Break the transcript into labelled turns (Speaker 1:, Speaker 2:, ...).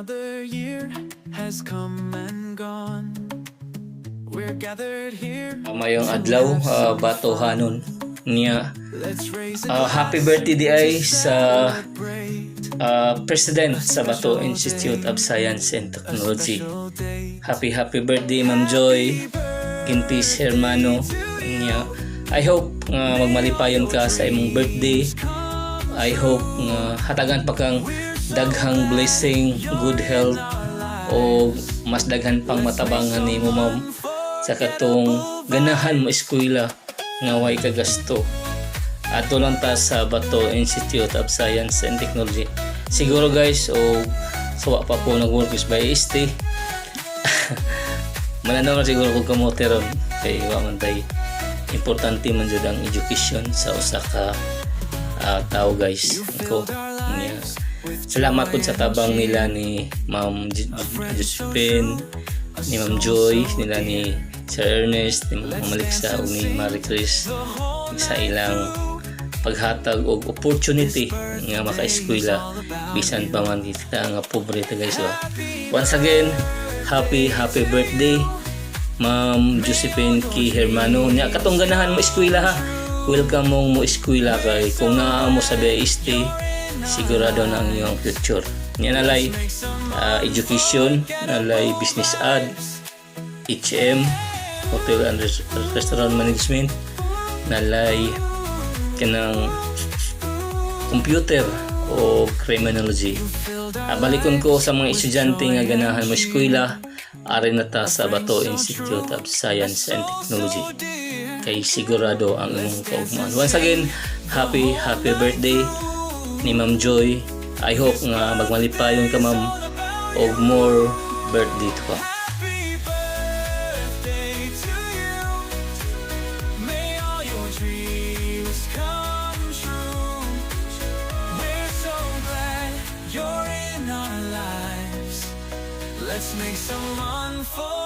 Speaker 1: Another year has come and gone. We're gathered here.
Speaker 2: Mayong adlaw, batohanon niya.
Speaker 1: Let's raise
Speaker 2: Happy birthday di ay sa President sa Bato Institute of Science and Technology. Happy birthday Ma'am Joy Quintis Hermano niya. I hope magmalipayon ka sa imong birthday. I hope hatagan pa kang daghang blessing, good health, o mas daghan pang matabangan ni mo ma'am sa katong ganahan mo eskwela nga way kagasto. Ato lang ta sa Bato Institute of Science and Technology. Siguro guys, sawa pa po nag-work by ST. Mananaw na siguro kung kamote ron. Kaya man tayo. Importante man dyan ang education sa usa ka tao guys. Ako, salamat po sa tabang nila ni Ma'am Josephine, ni Ma'am Joy, nila ni Sir Ernest, ni Ma'am Maliksa o ni Marie Chris sa ilang paghatag o opportunity nga maka-eskwela bisan pa man kita nga pobre ta guys. Once again, happy birthday Ma'am Josephine K. Hermano. Nya katong ganahan mo eskwela ha. Welcome mo eskwela kay kung naa mo sa BST sigurado na ang iyong future. Nya nalay education, nalay business ad, HM, hotel and restaurant management, nalay kanang computer o criminology. Balikon ko sa mga estudyante nga ganahan mo eskwela, ari na ta sa Bato Institute of Science and Technology. Kay sigurado ang imong kaugmahan. Once again, happy birthday ni Ma'am Joy. I hope nga magmalipayon ka ma'am og more birthday to ka.
Speaker 1: Let's make some unfold.